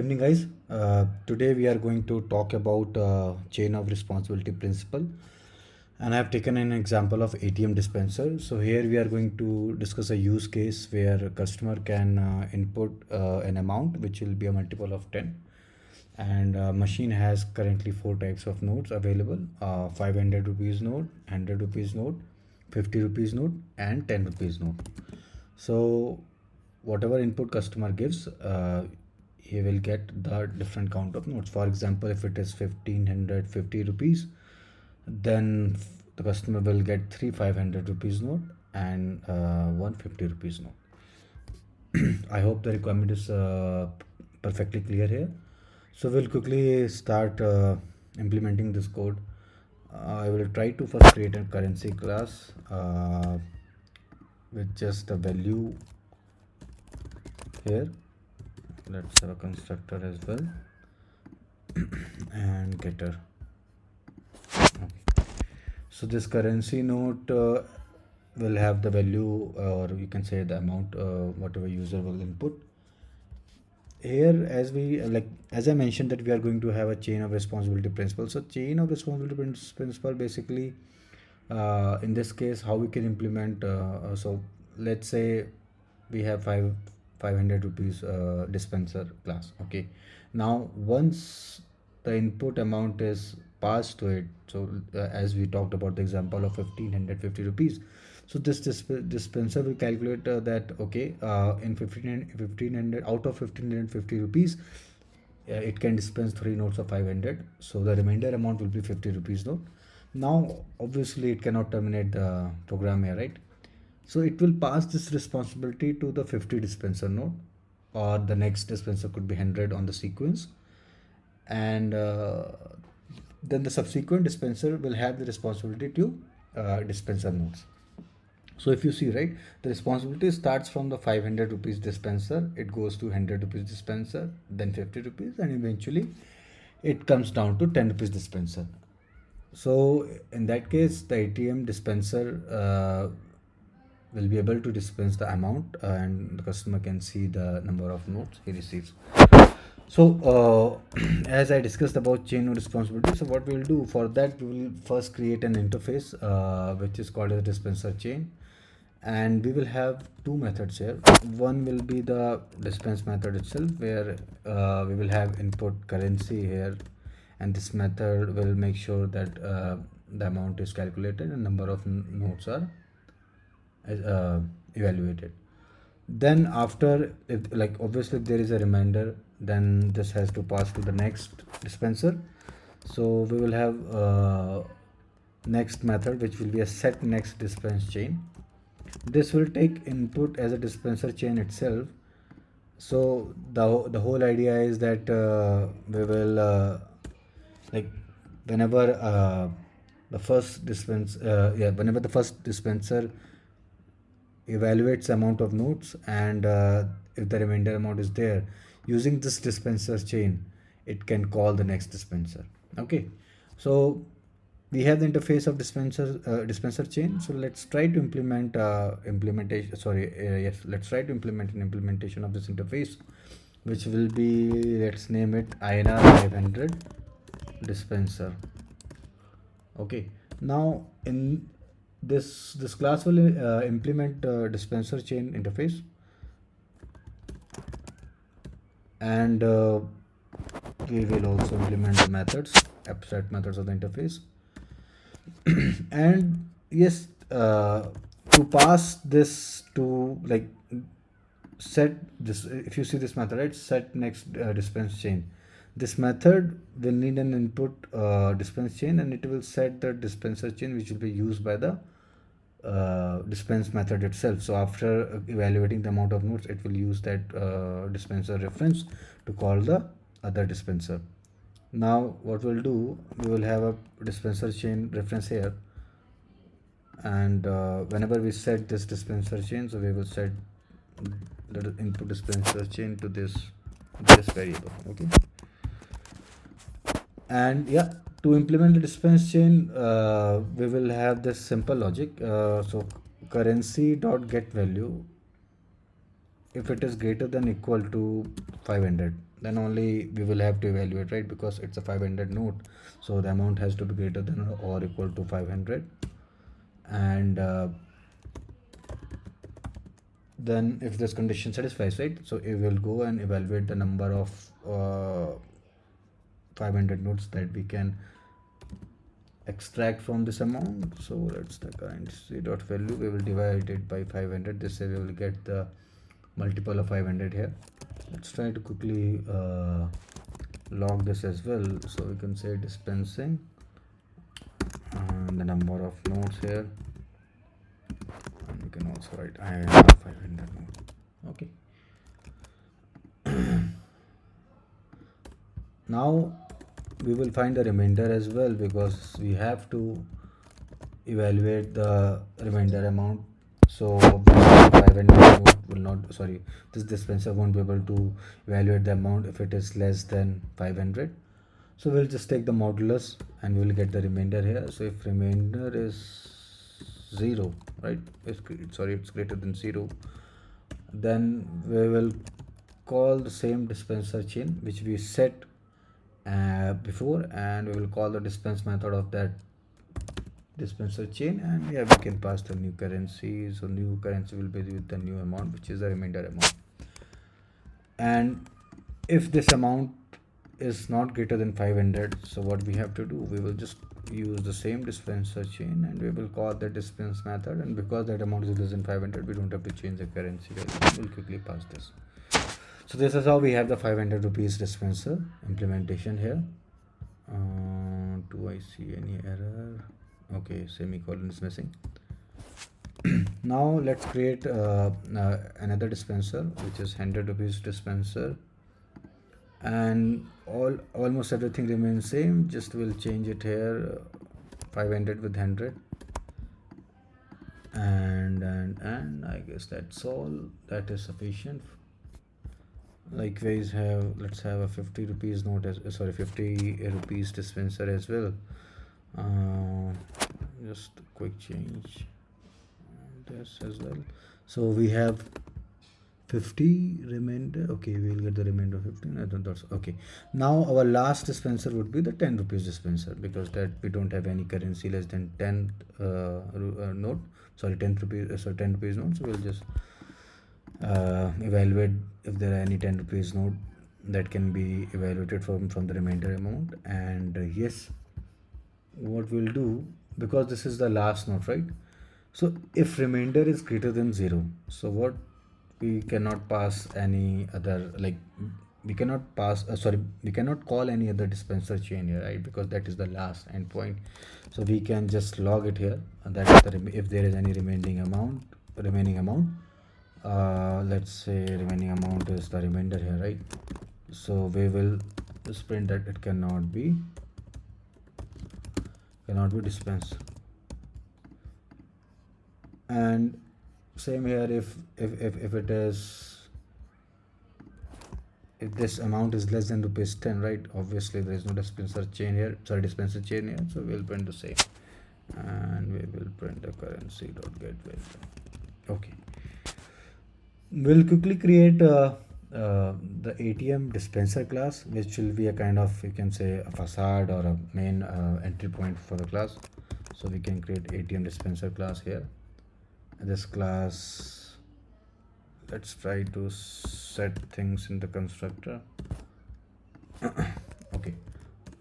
Evening, guys. Today we are going to talk about chain of responsibility principle, and I have taken an example of ATM dispenser. So here we are going to discuss a use case where a customer can input an amount which will be a multiple of 10, and machine has currently four types of notes available: 500 rupees note, 100 rupees note, 50 rupees note, and 10 rupees note. So whatever input customer gives, he will get the different count of notes. For example, if it is 1550 rupees, then the customer will get three 500 rupees note and 150 rupees note. I hope the requirement is perfectly clear here. So we'll quickly start implementing this code. I will try to first create a currency class with just the value here. Let's have a constructor as well and getter. Okay. So this currency note will have the value, or you can say the amount, whatever user will input. Here, as I mentioned, that we are going to have a chain of responsibility principle. So chain of responsibility principle basically, in this case, how we can implement. So let's say we have 500 rupees dispenser class. Okay, now once the input amount is passed to it, so as we talked about the example of 1550 rupees, so this dispenser will calculate that, okay, in 1500 out of 1550 rupees, it can dispense three notes of 500, so the remainder amount will be 50 rupees note. Now obviously it cannot terminate the program here, right? So it will pass this responsibility to the 50 dispenser node, or the next dispenser could be 100 on the sequence, and then the subsequent dispenser will have the responsibility to dispenser nodes. So if you see, right, the responsibility starts from the 500 rupees dispenser, it goes to 100 rupees dispenser, then 50 rupees, and eventually it comes down to 10 rupees dispenser. So in that case, the ATM dispenser will be able to dispense the amount, and the customer can see the number of notes he receives. So as I discussed about chain of responsibility, so what we will do for that, we will first create an interface which is called as dispenser chain, and we will have two methods here. One will be the dispense method itself, where we will have input currency here, and this method will make sure that the amount is calculated and number of notes are evaluated. Then after, if like obviously if there is a reminder, then this has to pass to the next dispenser. So we will have next method, which will be a set next dispense chain. This will take input as a dispenser chain itself. So the whole idea is that we will like whenever whenever the first dispenser evaluates amount of notes, and if the remainder amount is there, using this dispenser chain, it can call the next dispenser. Okay, so we have the interface of dispenser chain. So let's try to implement implementation sorry yes let's try to implement an implementation of this interface, which will be, let's name it INR 500 dispenser. Okay, now in this class will implement dispenser chain interface, and we will also implement the methods, abstract methods of the interface. And yes, to pass this to, like, set this, if you see this method, right, set next dispense chain, this method will need an input dispense chain, and it will set the dispenser chain which will be used by the dispense method itself. So after evaluating the amount of notes, it will use that dispenser reference to call the other dispenser. Now what we'll do, we will have a dispenser chain reference here, and whenever we set this dispenser chain, so we will set the input dispenser chain to this variable. Okay, and yeah, to implement the dispense chain, we will have this simple logic. So currency dot get value, if it is greater than equal to 500, then only we will have to evaluate, right? Because it's a 500 note, so the amount has to be greater than or equal to 500. And then if this condition satisfies, right, so it will go and evaluate the number of 500 notes that we can extract from this amount. So let's the currency dot value, we will divide it by 500. This way we will get the multiple of 500 here. Let's try to quickly log this as well. So we can say dispensing and the number of nodes here, and we can also write INR 500 nodes. Okay. Now we will find the remainder as well, because we have to evaluate the remainder amount. So 500 will not, sorry, this dispenser won't be able to evaluate the amount if it is less than 500. So we'll just take the modulus and we will get the remainder here. So if remainder is 0, right, it's greater than 0, then we will call the same dispenser chain which we set before, and we will call the dispense method of that dispenser chain, and yeah, we can pass the new currency. So new currency will be with the new amount, which is the remainder amount. And if this amount is not greater than 500, so what we have to do, we will just use the same dispenser chain and we will call the dispense method, and because that amount is less than 500, we don't have to change the currency value. We'll quickly pass this. So this is how we have the 500 rupees dispenser implementation here. Do I see any error? Okay, semicolon is missing. Now let's create another dispenser, which is 100 rupees dispenser, and almost everything remains same, just we'll change it here, 500 with 100, and I guess that's all. That is sufficient. Likewise, let's have a 50 rupees note as 50 rupees dispenser as well. Just a quick change this as well. So we have 50 remainder. Okay, we'll get the remainder of 15. I don't that's okay. Now our last dispenser would be the 10 rupees dispenser, because that we don't have any currency less than 10 note. Sorry, 10 rupees. 10 rupees note. So we'll just evaluate if there are any 10 rupees note that can be evaluated from the remainder amount. And yes, what we'll do, because this is the last note, right? So if remainder is greater than 0, so what, we cannot pass any other, like we cannot pass we cannot call any other dispenser chain here, right? Because that is the last endpoint. So we can just log it here, and that is the if there is any remaining amount, let's say remaining amount is the remainder here, right? So we will just print that it cannot be dispensed. And same here, if it is, if this amount is less than rupees 10, right, obviously there is no dispenser chain here, so we'll print the same, and we will print the currency dot get value. Okay, we'll quickly create the ATM dispenser class, which will be a kind of, you can say, a facade or a main entry point for the class. So we can create ATM dispenser class here. This class, let's try to set things in the constructor. Okay,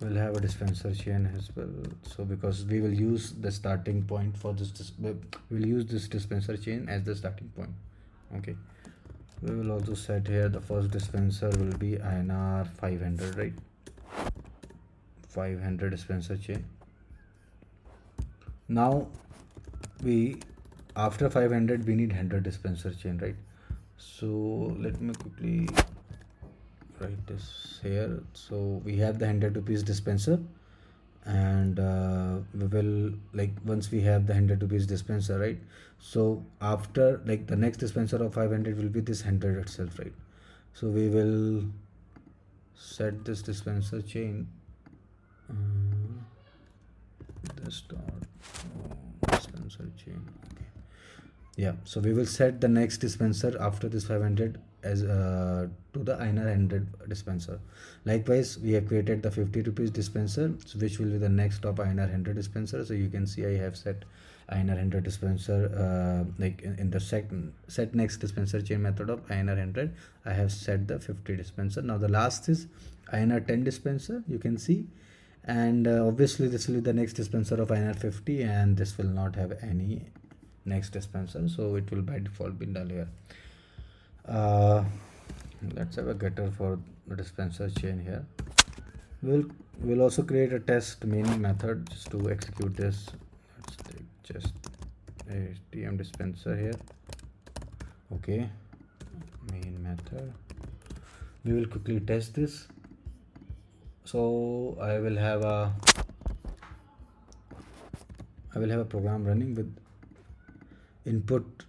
we'll have a dispenser chain as well. So because we will use the starting point for this, we'll use this dispenser chain as the starting point. Okay, we will also set here the first dispenser will be INR 500, right? 500 dispenser chain. Now after 500 we need 100 dispenser chain, right? So let me quickly write this here. So we have the 100 rupees dispenser, and we will, like, once we have the 100 rupees dispenser, right, so after, like, the next dispenser of 500 will be this 100 itself, right? So we will set this dispenser chain, this dot dispenser chain. Okay, yeah, so we will set the next dispenser after this 500 as to the INR 100 dispenser. Likewise, we have created the 50 rupees dispenser, which will be the next of INR 100 dispenser. So you can see I have set INR 100 dispenser, like in the set next dispenser chain method of INR 100. I have set the 50 dispenser. Now the last is INR 10 dispenser. You can see, and obviously this will be the next dispenser of INR 50, and this will not have any next dispenser, so it will by default be null here. uh, let's have a getter for the dispenser chain here. We'll also create a test main method just to execute this. Let's take just ATM dispenser here. Okay, main method. We will quickly test this. So I will have a program running with input.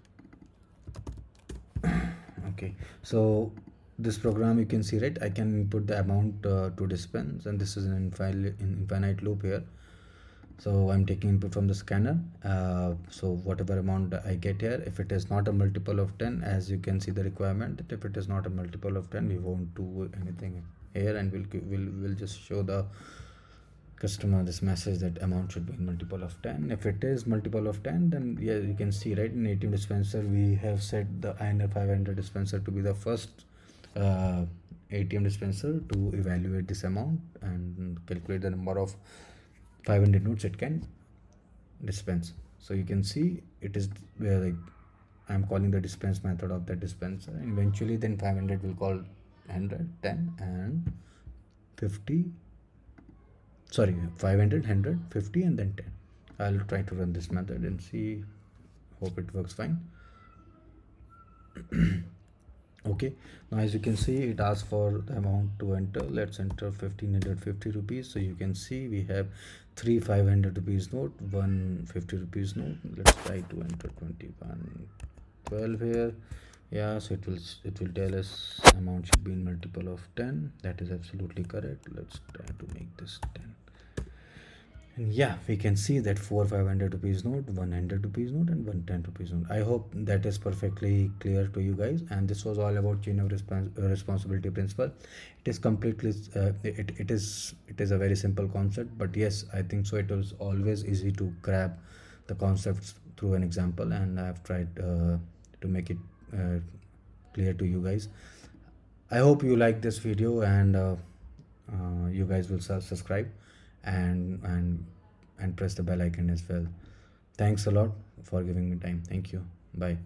Okay, so this program, you can see, right, I can input the amount to dispense, and this is an infinite loop here. So I'm taking input from the scanner. So whatever amount I get here, if it is not a multiple of 10, as you can see the requirement, that if it is not a multiple of 10, we won't do anything here, and we'll just show the customer this message that amount should be in multiple of 10. If it is multiple of 10, then yeah, you can see, right, in ATM dispenser we have set the INR 500 dispenser to be the first ATM dispenser to evaluate this amount and calculate the number of 500 notes it can dispense. So you can see it is where, like, I'm calling the dispense method of the dispenser, and eventually then 500 will call 100, 10 and 50. Sorry, 500, 100, 50 and then 10. I'll try to run this method and see. Hope it works fine. Okay, now as you can see, it asks for the amount to enter. Let's enter 1550 rupees. So you can see we have 3 500 rupees note, 1 50 rupees note. Let's try to enter 2112 here. Yeah, so it will tell us amount should be in multiple of 10. That is absolutely correct. Let's try to make this 10. And yeah, we can see that 4 500 rupees note, 100 rupees note, and 110 rupees note. I hope that is perfectly clear to you guys. And this was all about chain of responsibility principle. It is completely it is a very simple concept, but yes, I think so it was always easy to grab the concepts through an example, and I have tried to make it clear to you guys. I hope you like this video, and you guys will subscribe and press the bell icon as well. Thanks a lot for giving me time. Thank you. Bye.